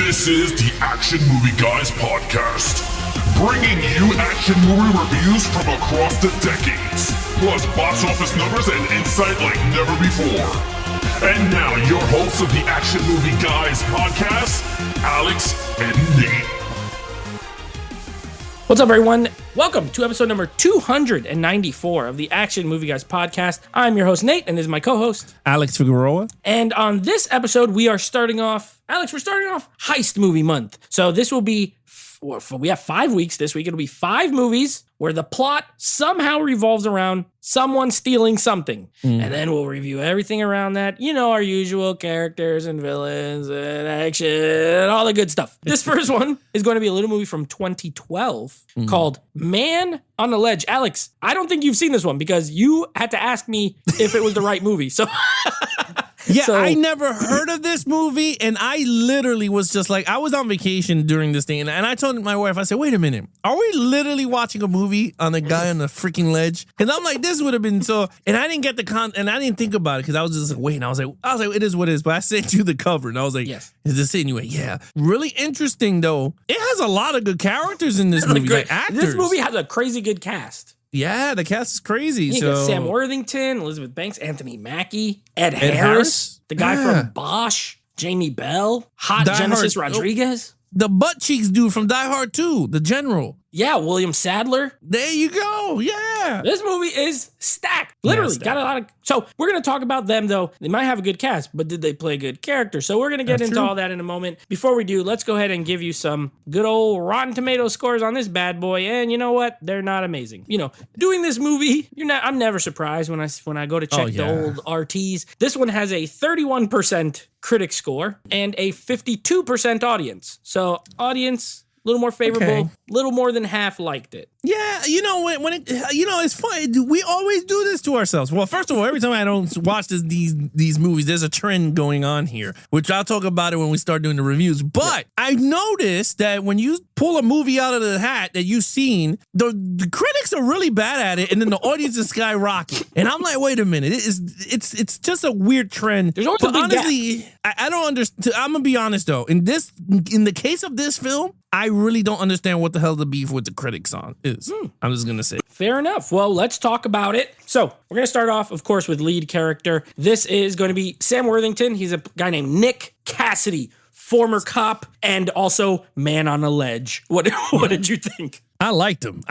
This is the Action Movie Guys podcast, bringing you action movie reviews from across the decades, plus box office numbers and insight like never before. And now, your hosts of the Action Movie Guys podcast, Alex and Nate. What's up, everyone? Welcome to episode number 294 of the Action Movie Guys podcast. I'm your host, Nate, and this is my co-host, Alex Figueroa. And on this episode, we're starting off Heist Movie Month. So this will be, we have 5 weeks this week. It'll be 5 movies where the plot somehow revolves around someone stealing something. And then we'll review everything around that. You know, our usual characters and villains and action and all the good stuff. This first one is going to be a little movie from 2012 called Man on the Ledge. Alex, I don't think you've seen this one because you had to ask me if it was the right movie. So... Yeah, I never heard of this movie, and I literally was just like, I was on vacation during this thing, and I told my wife, I said, wait a minute, are we literally watching a movie on a guy on the freaking ledge? Because I'm like, this would have been so, and I didn't get the and I didn't think about it, because I was just like, waiting, I was like, it is what it is, but I sent you the cover, and I was like, yes. Is this it? Anyway, yeah. Really interesting, though. It has a lot of good characters in this movie, like actors. This movie has a crazy good cast. Yeah, the cast is crazy. You got Sam Worthington, Elizabeth Banks, Anthony Mackie, Ed Harris, the guy from Bosch, Jamie Bell, Genesis Rodriguez. The butt cheeks dude from Die Hard 2, the general. Yeah, William Sadler. There you go. Yeah. This movie is stacked. Literally, got a lot of... So we're going to talk about them, though. They might have a good cast, but did they play good characters? So we're going to get into all that in a moment. Before we do, let's go ahead and give you some good old Rotten Tomato scores on this bad boy. And you know what? They're not amazing. You know, doing this movie, I'm never surprised when I go to check the old RTs. This one has a 31% critic score and a 52% audience. So audience... a little more favorable, little more than half liked it. Yeah, you know, when it, you know, it's funny. We always do this to ourselves. Well, first of all, every time I don't watch these movies, there's a trend going on here, which I'll talk about it when we start doing the reviews. But I noticed that when you pull a movie out of the hat that you've seen, the critics are really bad at it, and then the audience is skyrocket. And I'm like, wait a minute, it's just a weird trend. There's always a big honestly, gap. I don't understand. I'm gonna be honest though. In the case of this film, I really don't understand what the hell the beef with the critics on is. I'm just going to say. Fair enough. Well, let's talk about it. So we're going to start off, of course, with lead character. This is going to be Sam Worthington. He's a guy named Nick Cassidy, former cop and also Man on a Ledge. What did you think? I liked him.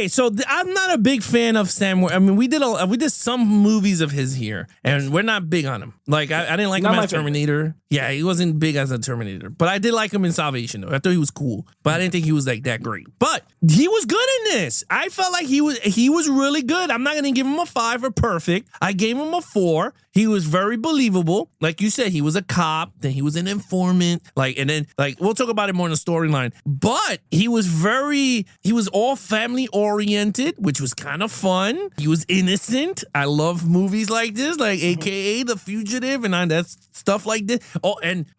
So I'm not a big fan of Sam. I mean, we did some movies of his here, and we're not big on him. Like I didn't like him as Terminator. Yeah, he wasn't big as a Terminator, but I did like him in Salvation though. I thought he was cool, but I didn't think he was like that great. But he was good in this. I felt like he was really good. I'm not gonna give him a 5 or perfect. I gave him a 4. He was very believable. Like you said, he was a cop, then he was an informant, and then we'll talk about it more in the storyline. But he was all family oriented, which was kind of fun. He was innocent. I love movies like this, like AKA The Fugitive and that's stuff like this.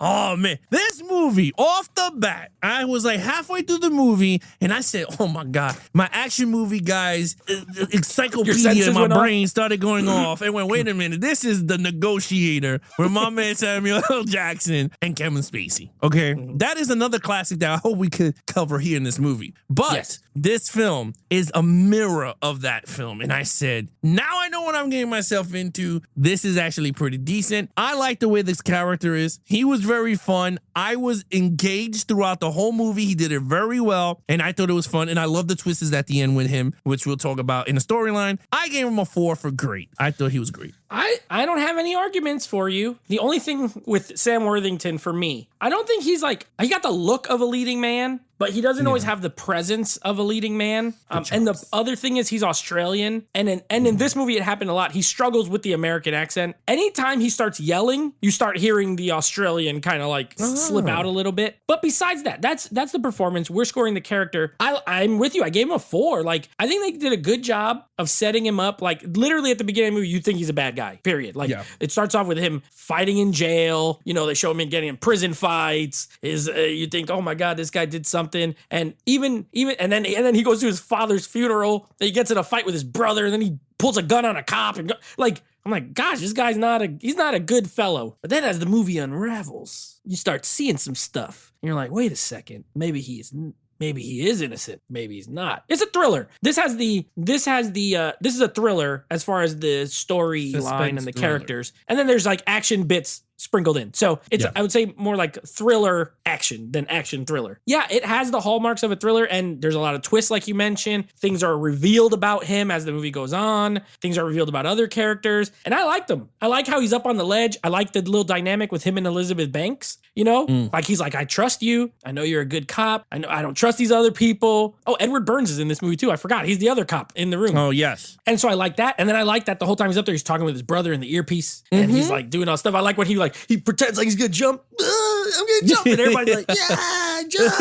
Oh man, this movie off the bat, I was like halfway through the movie and I said, oh my God, my Action Movie Guys encyclopedia in my brain started going off and went, wait a minute, this is The Negotiator with my man Samuel L. Jackson and Kevin Spacey. Okay, that is another classic that I hope we could cover here in this movie. But this film is a mirror of that film. And I said, now I know what I'm getting myself into. This is actually pretty decent. I like the way this character is. He was very fun. I was engaged throughout the whole movie. He did it very well. And I thought it was fun. And I love the twists at the end with him, which we'll talk about in the storyline. I gave him a 4 for great. I thought he was great. I don't have any arguments for you. The only thing with Sam Worthington for me, I don't think he got the look of a leading man, but he doesn't always have the presence of a leading man. And the other thing is he's Australian. And in this movie, it happened a lot. He struggles with the American accent. Anytime he starts yelling, you start hearing the Australian kind of slip out a little bit. But besides that, that's the performance. We're scoring the character. I'm with you. I gave him a 4. I think they did a good job of setting him up. Literally at the beginning of the movie, you think he's a bad guy, period. It starts off with him fighting in jail. You know, they show him getting in prison fights. You think, oh my God, this guy did something. And even and then he goes to his father's funeral. And he gets in a fight with his brother, and then he pulls a gun on a cop and I'm like, gosh, this guy's he's not a good fellow. But then as the movie unravels, you start seeing some stuff. And you're like, wait a second, maybe he is innocent. Maybe he's not. It's a thriller. This is a thriller as far as the storyline and the characters. And then there's like action bits sprinkled in. So it's, I would say, more like thriller action than action thriller. Yeah, it has the hallmarks of a thriller, and there's a lot of twists, like you mentioned. Things are revealed about him as the movie goes on. Things are revealed about other characters, and I like them. I like how he's up on the ledge. I like the little dynamic with him and Elizabeth Banks. Like he's like, I trust you. I know you're a good cop. I know I don't trust these other people. Oh, Edward Burns is in this movie too. I forgot. He's the other cop in the room. Oh, yes. And so I like that. And then I like that the whole time he's up there, he's talking with his brother in the earpiece, and he's like doing all stuff. I like when he pretends like he's gonna jump. I'm gonna jump, and everybody's like, yeah, jump.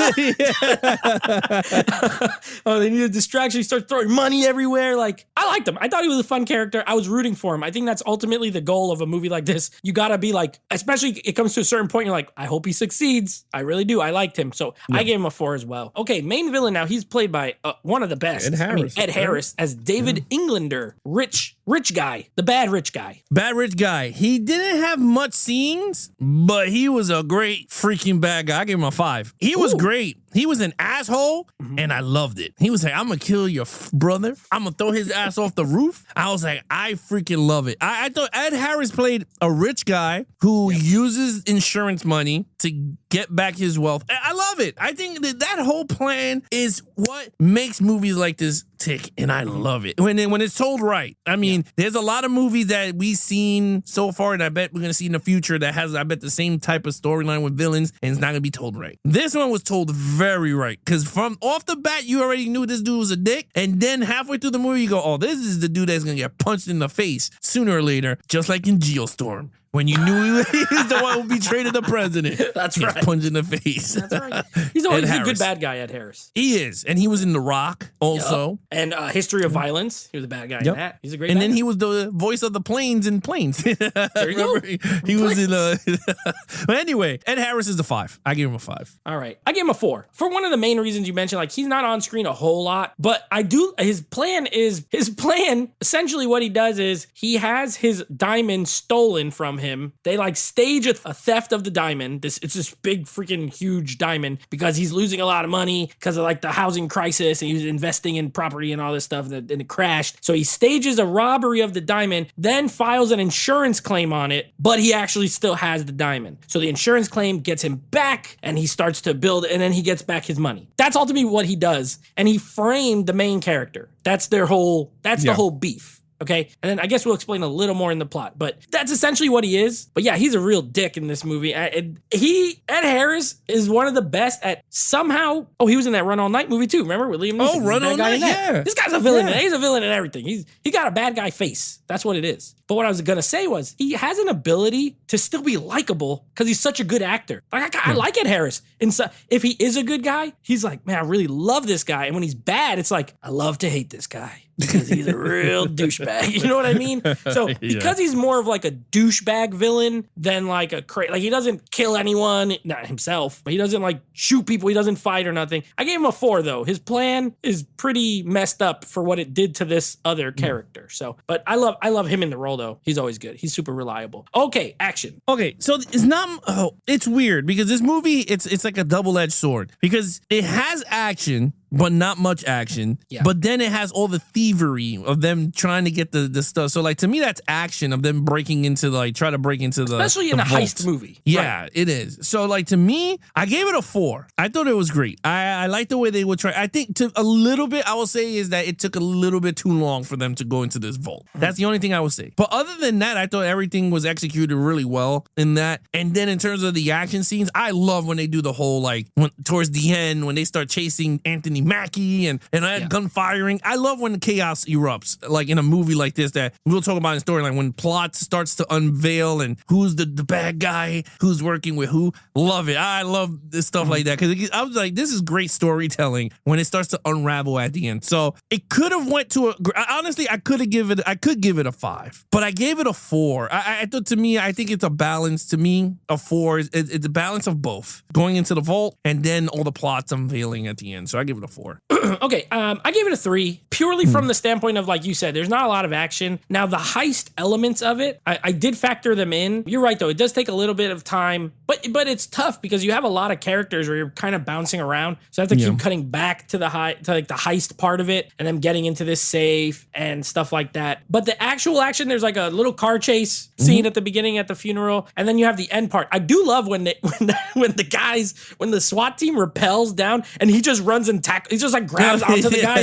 Oh, they need a distraction. He starts throwing money everywhere. Like, I liked him. I thought he was a fun character. I was rooting for him. I think that's ultimately the goal of a movie like this. You gotta be like, especially it comes to a certain point, you're like, I hope he succeeds. I really do. I liked him. So I gave him a 4 as well. Okay, main villain now. He's played by one of the best. Ed Harris as David Englander. Rich guy. The bad rich guy. Bad rich guy. He didn't have much scenes, but he was a great freaking bad guy. I gave him a 5. He was great. He was an asshole, and I loved it. He was like, I'm going to kill your brother. I'm going to throw his ass off the roof. I was like, I freaking love it. I thought Ed Harris played a rich guy who uses insurance money to get back his wealth. I love it. I think that whole plan is what makes movies like this tick, and I love it. When it's told right. I mean, there's a lot of movies that we've seen so far, and I bet we're going to see in the future that has, I bet, the same type of storyline with villains, and it's not going to be told right. This one was told very right, because from off the bat, you already knew this dude was a dick, and then halfway through the movie, you go, oh, this is the dude that's going to get punched in the face sooner or later, just like in Geostorm. When you knew he was the one who betrayed the president. That's right. Punched in the face. That's right. He's always a good bad guy, Ed Harris. He is. And he was in The Rock also. And History of Violence. He was a bad guy in that. He's a great And bad then guy. he was the voice of the planes in Planes. There you go. He was in But anyway, Ed Harris is a 5. I give him a 5. All right. I gave him a 4. For one of the main reasons you mentioned, like, he's not on screen a whole lot, but his plan, essentially what he does is he has his diamond stolen from him. They like stage a theft of the diamond. It's this big freaking huge diamond because he's losing a lot of money because of like the housing crisis, and he was investing in property and all this stuff, and it crashed. So he stages a robbery of the diamond, then files an insurance claim on it, but he actually still has the diamond. So the insurance claim gets him back, and he starts to build, and then he gets back his money. That's ultimately what he does. And he framed the main character. That's the whole beef. Okay, and then I guess we'll explain a little more in the plot, but that's essentially what he is. But yeah, he's a real dick in this movie. Ed Harris is one of the best at somehow. Oh, he was in that Run All Night movie too. Remember with Liam Neeson? Oh, Run All Night. Yeah, this guy's a villain. Yeah. He's a villain in everything. He got a bad guy face. That's what it is. But what I was gonna say was he has an ability to still be likable because he's such a good actor. Like I like Ed Harris. And so if he is a good guy, he's like, man, I really love this guy. And when he's bad, it's like, I love to hate this guy because he's a real douchebag. You know what I mean? So because he's more of like a douchebag villain than like like he doesn't kill anyone, not himself, but he doesn't like shoot people. He doesn't fight or nothing. I gave him a 4 though. His plan is pretty messed up for what it did to this other character. So, but I love him in the role though. He's always good. He's super reliable. Okay, action. Okay, so it's not. Oh, it's weird because this movie it's like a double-edged sword because it has action, but not much action. Yeah. But then it has all the thievery of them trying to get the stuff. So like to me, that's action of them breaking into try to break into especially in a vault. Heist movie. Yeah, right. It is. So like to me, I gave it a 4. I thought it was great. I like the way they would try. I think to a little bit, I will say is that it took a little bit too long for them to go into this vault. That's the only thing I would say. But other than that, I thought everything was executed really well in that. And then in terms of the action scenes, I love when they do the whole towards the end when they start chasing Anthony Mackie and I had gun firing. I love when the chaos erupts, like in a movie like this that we'll talk about in storyline when plot starts to unveil and who's the bad guy, who's working with who. Love it. I love this stuff like that because I was like, this is great storytelling when it starts to unravel at the end. So it could have went to honestly, I could give it a 5, but I gave it a 4. I thought to me, I think it's a balance. To me, a 4 it's a balance of both going into the vault and then all the plots unveiling at the end. So I give it a 4. Okay, I gave it a 3 purely from the standpoint of, like you said, there's not a lot of action. Now, the heist elements of it, I did factor them in. You're right, though. It does take a little bit of time, but it's tough because you have a lot of characters where you're kind of bouncing around. So I have to keep cutting back to the heist part of it and then getting into this safe and stuff like that. But the actual action, there's like a little car chase scene at the beginning at the funeral, and then you have the end part. I do love when the SWAT team rappels down and he just runs and he just like grabs onto the guy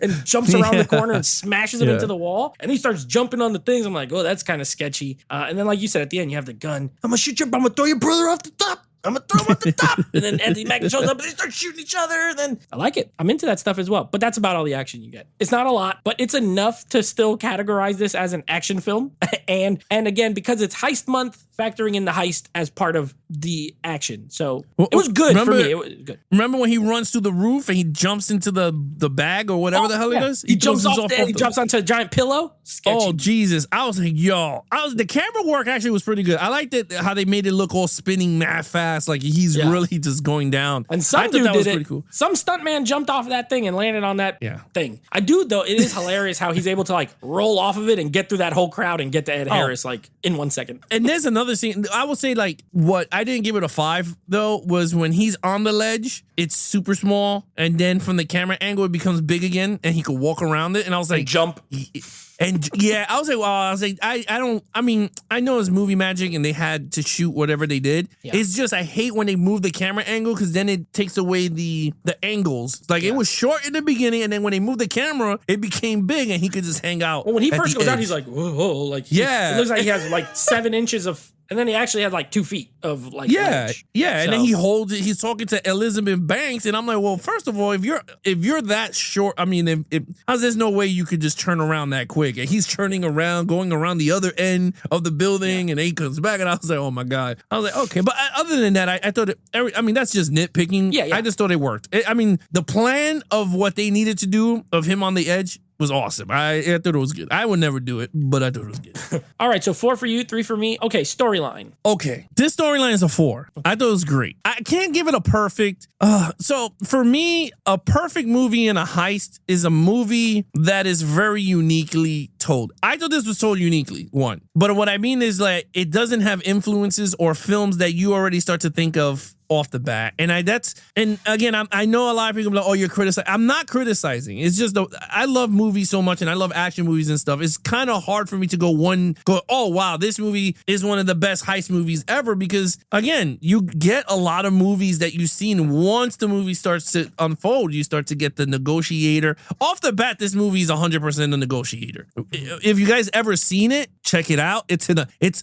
and jumps around the corner and smashes him into the wall, and he starts jumping on the things. I'm like, oh, that's kind of sketchy. And then, like you said, at the end, you have the gun. I'm gonna throw your brother off the top. I'm gonna throw him off the top. And then Anthony Mackie shows up and they start shooting each other. And then I like it. I'm into that stuff as well. But that's about all the action you get. It's not a lot, but it's enough to still categorize this as an action film. and again, because it's heist month, factoring in the heist as part of the action. So it was good for me. It was good. Remember when he runs through the roof and he jumps into the bag or whatever the hell he does? He jumps off there. He jumps onto a giant pillow. Sketchy. Oh, Jesus. I was like, the camera work actually was pretty good. I liked it, how they made it look all spinning mad fast. Like he's really just going down. And some dude did it. Cool. Some stuntman jumped off of that thing and landed on that thing. I do, though. It is hilarious how he's able to like roll off of it and get through that whole crowd and get to Ed Harris like in 1 second. And there's another scene. I would say like what I didn't give it a 5 though was when he's on the ledge. It's super small, and then from the camera angle it becomes big again, and he could walk around it. And I was like, jump. And yeah, I was like, I know it's movie magic and they had to shoot whatever they did. Yeah. It's just, I hate when they move the camera angle because then it takes away the angles. Like it was short in the beginning, and then when they moved the camera, it became big and he could just hang out. Well, when he first goes out, he's like, whoa, like, it looks like he has like 7 inches of, and then he actually had like 2 feet of like ledge. And then he holds it. He's talking to Elizabeth Banks, and I'm like, well, first of all, if you're that short, I mean, there's no way you could just turn around that quick. And he's turning around, going around the other end of the building, and then he comes back, and I was like, oh my god. I was like, okay, but other than that, I thought that's just nitpicking. Yeah. I just thought it worked. The plan of what they needed to do of him on the edge was awesome. I thought it was good. I would never do it, but I thought it was good. All right, so 4 for you, 3 for me. Okay, storyline. Okay, this storyline is a 4. I thought it was great. I can't give it a perfect. So for me, a perfect movie in a heist is a movie that is very uniquely told. I thought this was told uniquely, one. But what I mean is like it doesn't have influences or films that you already start to think of off the bat. And again, I know a lot of people are like, oh, you're criticizing. I'm not criticizing. It's just, I love movies so much and I love action movies and stuff. It's kind of hard for me to go, oh, wow, this movie is one of the best heist movies ever, because again, you get a lot of movies that you've seen. Once the movie starts to unfold, you start to get The Negotiator. Off the bat, this movie is 100% The Negotiator. If you guys ever seen it, check it out. It's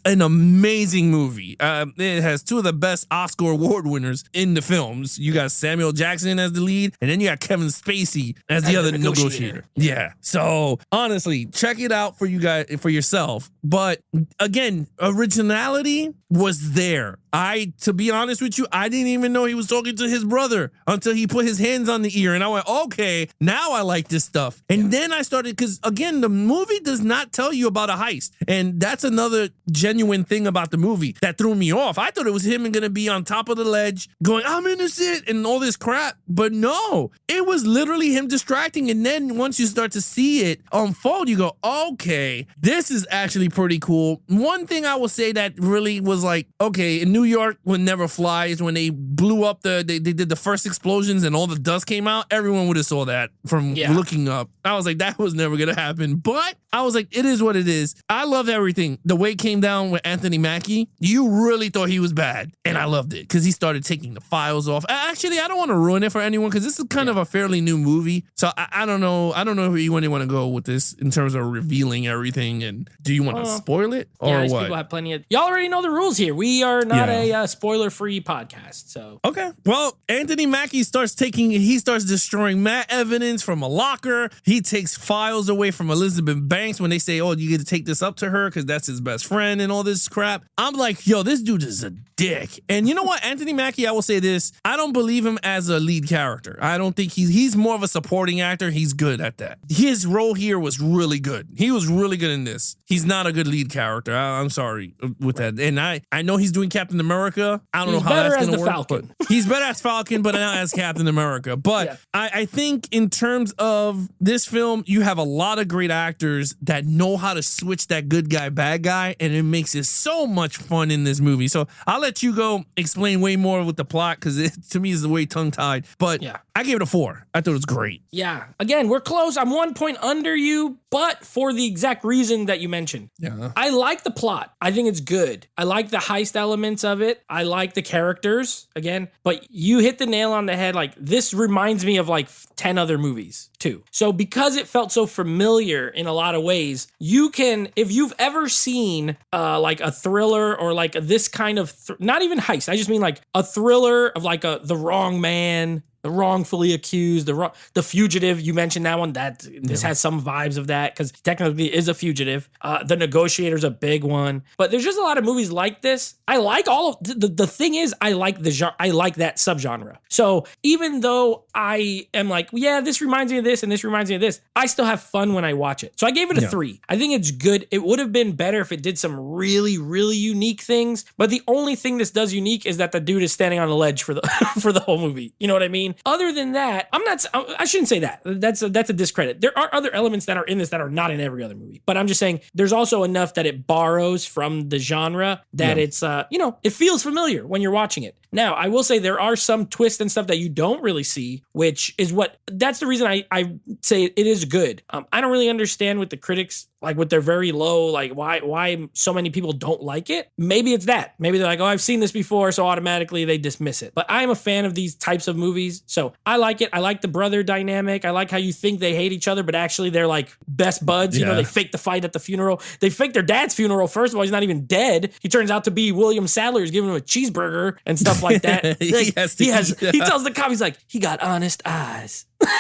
an amazing movie. It has 2 of the best Oscar award winners in the films. You got Samuel Jackson as the lead, and then you got Kevin Spacey as the other negotiator. Yeah. So honestly, check it out for you guys, for yourself. But again, originality was there. To be honest with you, I didn't even know he was talking to his brother until he put his hands on the ear, and I went, okay, now I like this stuff. And then I started, because again, the movie does not tell you about a heist, and that's another genuine thing about the movie that threw me off. I thought it was him going to be on top of the ledge going, I'm innocent, and all this crap, but no, it was literally him distracting. And then once you start to see it unfold, you go, okay, this is actually pretty cool. One thing I will say that really was like, okay, in New York would never fly is when they blew up they did the first explosions and all the dust came out. Everyone would have saw that from looking up. I was like, that was never gonna happen. But I was like, it is what it is. I love everything. The way it came down with Anthony Mackie, you really thought he was bad, and I loved it because he started taking the files off. Actually, I don't want to ruin it for anyone because this is kind of a fairly new movie, so I don't know. I don't know if you want to go with this in terms of revealing everything. And do you want to spoil it or what? People have plenty of. Y'all already know the rules here. We are not a spoiler-free podcast, so okay. Well, Anthony Mackie starts destroying mad evidence from a locker. He takes files away from Elizabeth Banks when they say, oh, you get to take this up to her because that's his best friend and all this crap. I'm like, yo, this dude is a dick. And you know what? Anthony Mackie, I will say this. I don't believe him as a lead character. I don't think he's more of a supporting actor. He's good at that. His role here was really good. He was really good in this. He's not a good lead character. I'm sorry with that. And I know he's doing Captain America. I don't know how that's going to work. Falcon. He's better as Falcon, but not as Captain America. But I think in terms of this film, you have a lot of great actors that know how to switch that good guy, bad guy, and it makes it so much fun in this movie. So I'll let you go explain way more with the plot because it to me is way tongue-tied. But I gave it a 4. I thought it was great. Yeah. Again, we're close. I'm 1 point under you, but for the exact reason that you mentioned. Yeah. I like the plot. I think it's good. I like the heist elements of it. I like the characters, again. But you hit the nail on the head. Like, this reminds me of like 10 other movies too. So because it felt so familiar in a lot of ways, you can, if you've ever seen like a thriller or like this kind of, not even heist, I just mean like a thriller of like the wrong man, the wrongfully accused, the fugitive. You mentioned that one. This has some vibes of that because technically it is a fugitive. The Negotiator's a big one, but there's just a lot of movies like this. I like all of the thing is I like I like that subgenre. So even though I am like, yeah, this reminds me of this and this reminds me of this, I still have fun when I watch it. So I gave it a 3. I think it's good. It would have been better if it did some really, really unique things. But the only thing this does unique is that the dude is standing on a ledge for the for the whole movie. You know what I mean? Other than that, I shouldn't say that. That's a discredit. There are other elements that are in this that are not in every other movie. But I'm just saying there's also enough that it borrows from the genre that it's, it feels familiar when you're watching it. Now, I will say there are some twists and stuff that you don't really see, which is that's the reason I say it is good. I don't really understand with the critics, like with their very low, like why so many people don't like it. Maybe it's that. Maybe they're like, oh, I've seen this before, so automatically they dismiss it. But I'm a fan of these types of movies, so I like it. I like the brother dynamic. I like how you think they hate each other, but actually they're like best buds. You know, they fake the fight at the funeral. They fake their dad's funeral. First of all, he's not even dead. He turns out to be William Sadler. He's giving him a cheeseburger and stuff like that. He tells the cop, he's like, he got honest eyes. And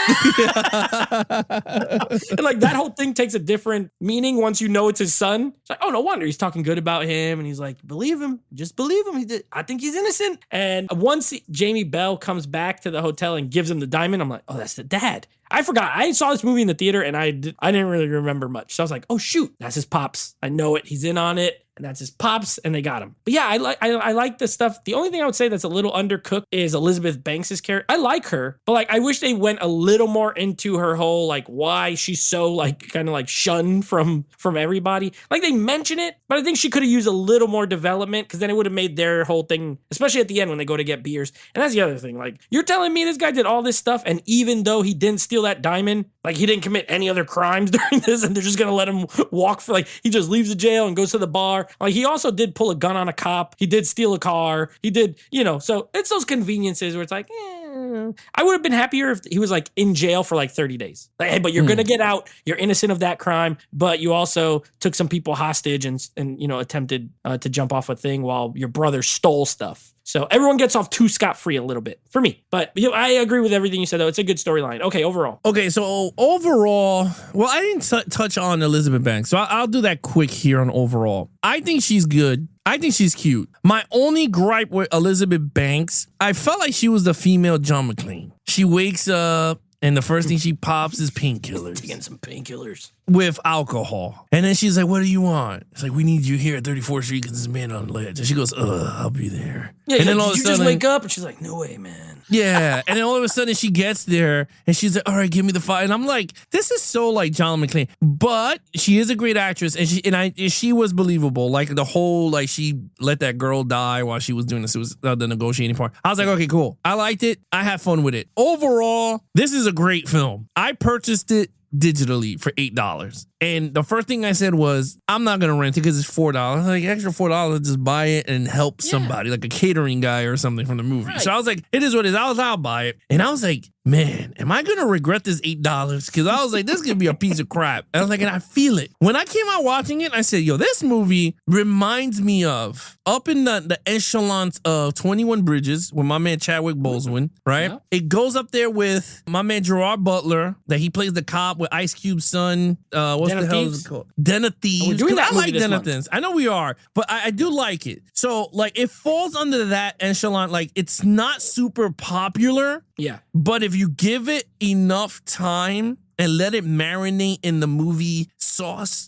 like that whole thing takes a different meaning once you know it's his son. It's like, oh, no wonder he's talking good about him. And he's like, believe him. Just believe him. I think he's innocent. And once Jamie Bell comes back to the hotel and gives him the diamond, I'm like, oh, that's the dad. I forgot. I saw this movie in the theater and I didn't really remember much. So I was like, oh, shoot, that's his pops. I know it. He's in on it. And that's his pops, and they got him. But yeah, I like the stuff. The only thing I would say that's a little undercooked is Elizabeth Banks' character. I like her, but like I wish they went a little more into her whole like why she's so like kind of like shunned from everybody. Like they mention it, but I think she could have used a little more development because then it would have made their whole thing, especially at the end when they go to get beers. And that's the other thing. Like you're telling me this guy did all this stuff, and even though he didn't steal that diamond, like he didn't commit any other crimes during this, and they're just gonna let him walk for like he just leaves the jail and goes to the bar. Like he also did pull a gun on a cop. He did steal a car. He did, so it's those conveniences where it's like, I would have been happier if he was like in jail for like 30 days. Like, hey, but you're going to get out. You're innocent of that crime, but you also took some people hostage and attempted to jump off a thing while your brother stole stuff. So everyone gets off too scot-free a little bit for me. But I agree with everything you said, though. It's a good storyline. Okay, overall. Okay, so overall, well, I didn't touch on Elizabeth Banks, so I'll do that quick here on overall. I think she's good. I think she's cute. My only gripe with Elizabeth Banks, I felt like she was the female John McClane. She wakes up, and the first thing she pops is painkillers. Getting some painkillers. With alcohol. And then she's like, what do you want? It's like, we need you here at 34th Street because this man on the ledge. And she goes, I'll be there. Yeah, and then all of a sudden, just wake up? And she's like, no way, man. Yeah. And then all of a sudden she gets there and she's like, all right, give me the file. And I'm like, this is so like John McClane. But she is a great actress and she was believable. Like the whole, like she let that girl die while she was doing the negotiating part. I was like, okay, cool. I liked it. I had fun with it. Overall, this is a great film. I purchased it digitally for $8. And the first thing I said was, I'm not going to rent it because it's $4. Like, extra $4, just buy it and help somebody, like a catering guy or something from the movie. Right. So I was like, it is what it is. I'll buy it. And I was like, man, am I going to regret this $8? Because I was like, this could be a piece of crap. And I was like, and I feel it. When I came out watching it, I said, yo, this movie reminds me of up in the echelons of 21 Bridges with my man Chadwick Boseman, right? Yeah. It goes up there with my man Gerard Butler, that he plays the cop with Ice Cube's son. What's Den the hell is it called? Den of Thieves. I like Den of Thieves. I know we are, but I do like it. So, like, it falls under that echelon. Like, it's not super popular. Yeah. But if you give it enough time and let it marinate in the movie sauce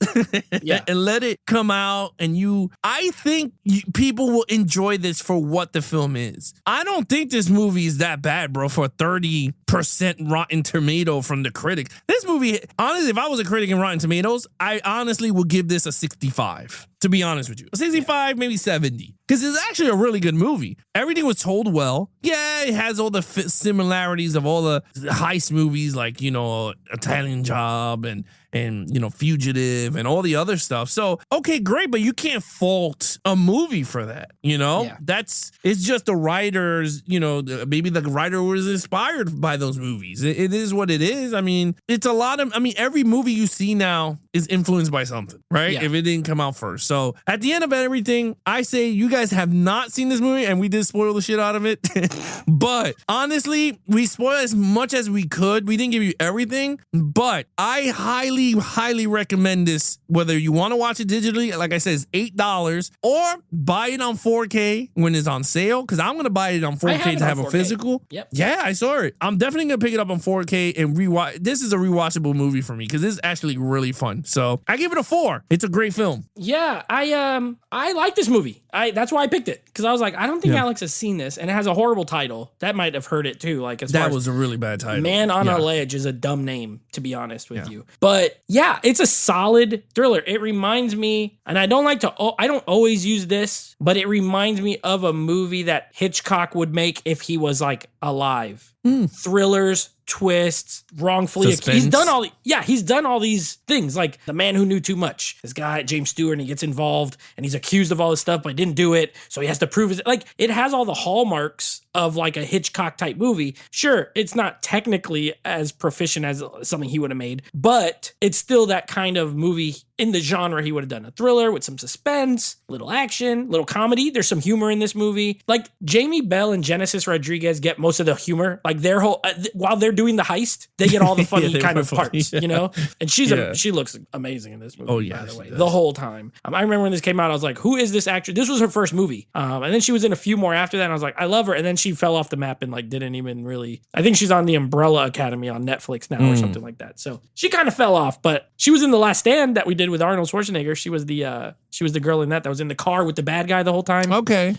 and let it come out, and I think people will enjoy this for what the film is. I don't think this movie is that bad, bro, for a 30% Rotten Tomato from the critics. This movie, honestly, if I was a critic in Rotten Tomatoes, I honestly would give this a 65. To be honest with you, 65, maybe 70, because it's actually a really good movie. Everything was told well. Yeah, it has all the similarities of all the heist movies, like, you know, Italian Job and you know, Fugitive and all the other stuff. So, okay, great, but you can't fault a movie for that, you know? Yeah. It's just the writers, you know, maybe the writer was inspired by those movies. It is what it is. I mean, every movie you see now is influenced by something, right? Yeah. If it didn't come out first. So at the end of everything, I say you guys have not seen this movie, and we did spoil the shit out of it. But honestly, we spoiled as much as we could. We didn't give you everything, but I highly recommend this, whether you want to watch it digitally, like I said, it's $8, or buy it on 4K when it's on sale, because I'm going to buy it on 4K to have a physical. Yep. Yeah, I saw it. I'm definitely going to pick it up on 4K and rewatch. This is a rewatchable movie for me, because this is actually really fun. So I give it a 4. It's a great film. Yeah, I like this movie. That's why I picked it, because I was like, I don't think Alex has seen this, and it has a horrible title. That might have hurt it too. Like, that was a really bad title. Man on a Ledge is a dumb name, to be honest with you. But yeah, it's a solid thriller. It reminds me, and I don't always use this, but it reminds me of a movie that Hitchcock would make if he was like alive. Thrillers, twists, wrongfully accused. He's done all these things, like The Man Who Knew Too Much. This guy, James Stewart, and he gets involved and he's accused of all this stuff, but didn't do it. So he has to prove it. Like, it has all the hallmarks of like a Hitchcock type movie. Sure, it's not technically as proficient as something he would have made, but it's still that kind of movie in the genre he would have done. A thriller with some suspense, little action, little comedy. There's some humor in this movie. Like, Jamie Bell and Genesis Rodriguez get most of the humor. Like, their whole while they're doing the heist, they get all the funny kind of parts, you know? And she looks amazing in this movie, by the way, the whole time. I remember when this came out, I was like, who is this actress? This was her first movie. And then she was in a few more after that, and I was like, I love her. And then she fell off the map and like didn't even really, I think she's on the Umbrella Academy on Netflix now or something like that. So she kind of fell off, but she was in The Last Stand that we did with Arnold Schwarzenegger. She was the girl in that was in the car with the bad guy the whole time. Okay.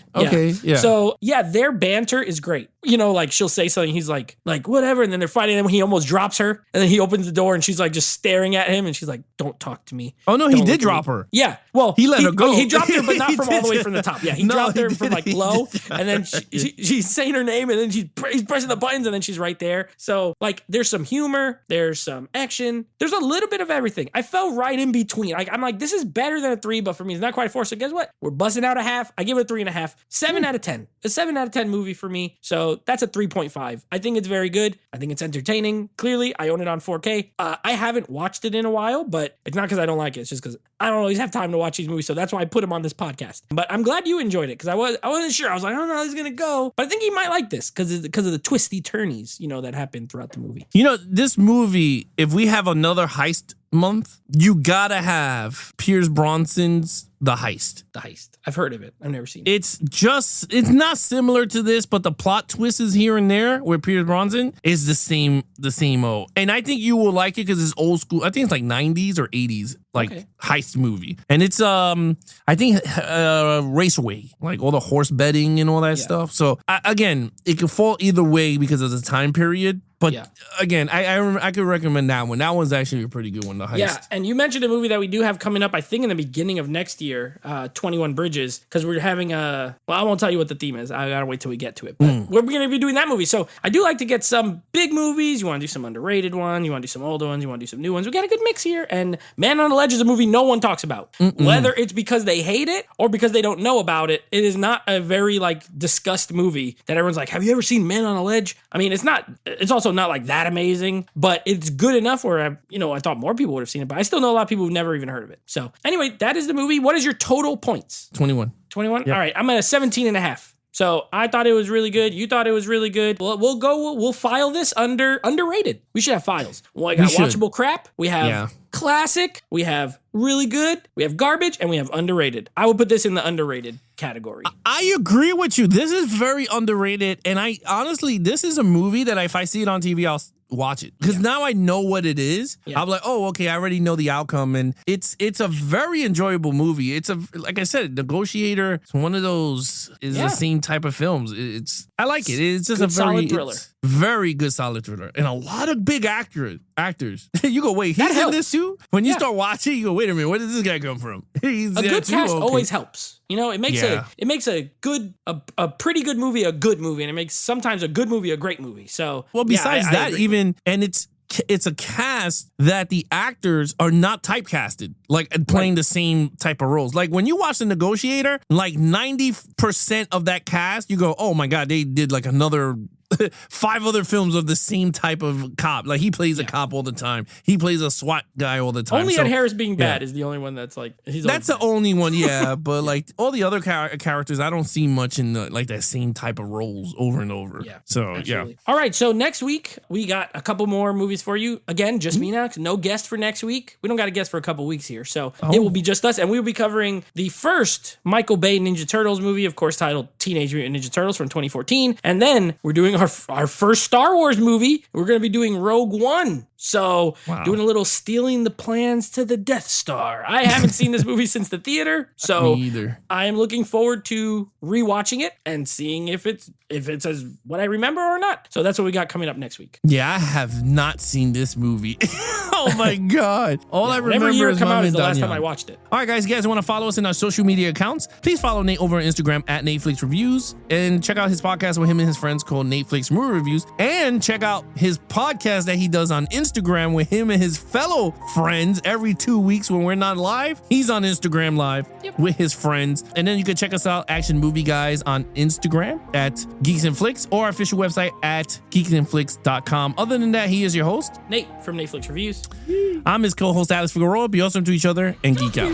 Yeah. So yeah, their banter is great. You know, like, she'll say something, he's like whatever, and then they're fighting, and he almost drops her, and then he opens the door and she's like just staring at him, and she's like, don't talk to me. Oh no, he did drop her. Yeah. Well, he let her go. He dropped her, but not from all the way from the top. Yeah, he dropped her from like low, and then she's saying her name, and then he's pressing the buttons, and then she's right there. So like, there's some humor, there's some action, there's a little bit of everything. I fell right in between. I'm like, this is better than a 3, but for me, it's not quite a 4. So guess what? We're buzzing out a half. I give it a 3.5. 7 out of 10. A 7 out of 10 movie for me. So that's a 3.5. I think it's very good. I think it's entertaining. Clearly, I own it on 4K. I haven't watched it in a while, but it's not because I don't like it. It's just because I don't always have time to watch these movies. So that's why I put them on this podcast. But I'm glad you enjoyed it, because I wasn't sure. I was like, I don't know how this is going to go. But I think you might like this because of the twisty turnies, you know, that happen throughout the movie. You know, this movie, if we have another heist month, you gotta have Pierce Brosnan's The Heist. The Heist. I've heard of it. I've never seen it. It's not similar to this, but the plot twist is here and there where Pierce Brosnan is the same old. And I think you will like it because it's old school. I think it's like 90s or 80s, heist movie. And it's, I think, raceway, like all the horse betting and all that stuff. So again, it can fall either way because of the time period. But again, I could recommend that one. That one's actually a pretty good one, The Heist. Yeah, and you mentioned a movie that we do have coming up, I think in the beginning of next year, 21 Bridges, because we're having I won't tell you what the theme is. I gotta wait till we get to it. But we're going to be doing that movie. So I do like to get some big movies. You want to do some underrated ones. You want to do some older ones. You want to do some new ones. We got a good mix here. And Man on the Ledge is a movie no one talks about. Whether it's because they hate it or because they don't know about it, it is not a very discussed movie that everyone's like, have you ever seen Man on a Ledge? I mean, it's not. It's also also not like that amazing, but it's good enough where I thought more people would have seen it, but I still know a lot of people who've never even heard of it. So anyway, that is the movie. What is your total points? 21. 21? Yep. All right, I'm at a 17.5. So I thought it was really good. You thought it was really good. Well, we'll file this under underrated. We should have files. Well, I got watchable crap. We have classic. We have really good. We have garbage, and we have underrated. I would put this in the underrated category. I agree with you. This is very underrated, and I honestly, this is a movie that if I see it on TV, I'll watch it because now I know what it is. I'm like, oh, okay, I already know the outcome, and it's a very enjoyable movie. It's like I said, Negotiator. It's one of those the same type of films. I like it. It's just good, a very solid thriller. Very good solid thriller, and a lot of big actors. You go, wait, he's in this too? When you start watching, you go, wait a minute, where did this guy come from? He's a good cast always helps. It makes a pretty good movie a good movie, and it makes sometimes a good movie a great movie. So besides that, it's a cast that the actors are not typecasted, like playing the same type of roles. Like when you watch The Negotiator, like 90% of that cast, you go, oh my God, they did like another 5 other films of the same type of cop. Like he plays a cop all the time. He plays a SWAT guy all the time. Only Ed Harris being bad is the only one that's like that's the only one, but like all the other characters, I don't see much in that same type of roles over and over. Yeah. So absolutely. All right. So next week we got a couple more movies for you. Again, just me now. No guest for next week. We don't got a guest for a couple weeks here, so it will be just us, and we will be covering the first Michael Bay Ninja Turtles movie, of course, titled Teenage Mutant Ninja Turtles from 2014, and then we're doing our first Star Wars movie. We're going to be doing Rogue One. So doing a little stealing the plans to the Death Star. I haven't seen this movie since the theater, so me either. I am looking forward to rewatching it and seeing if it's as what I remember or not. So that's what we got coming up next week. Yeah, I have not seen this movie. Oh my God. All I remember is come out is the last time I watched it. All right, guys, you guys want to follow us in our social media accounts? Please follow Nate over on Instagram at Netflix Reviews, and check out his podcast with him and his friends called Netflix Movie Reviews, and check out his podcast that he does on Instagram with him and his fellow friends every 2 weeks when we're not live. He's on Instagram live with his friends. And then you can check us out, Action Movie Guys, on Instagram at Geeks and Flicks, or our official website at geeksandflicks.com. Other than that, he is your host, Nate from Netflix Reviews. I'm his co-host, Alex Figueroa. Be awesome to each other and geek out.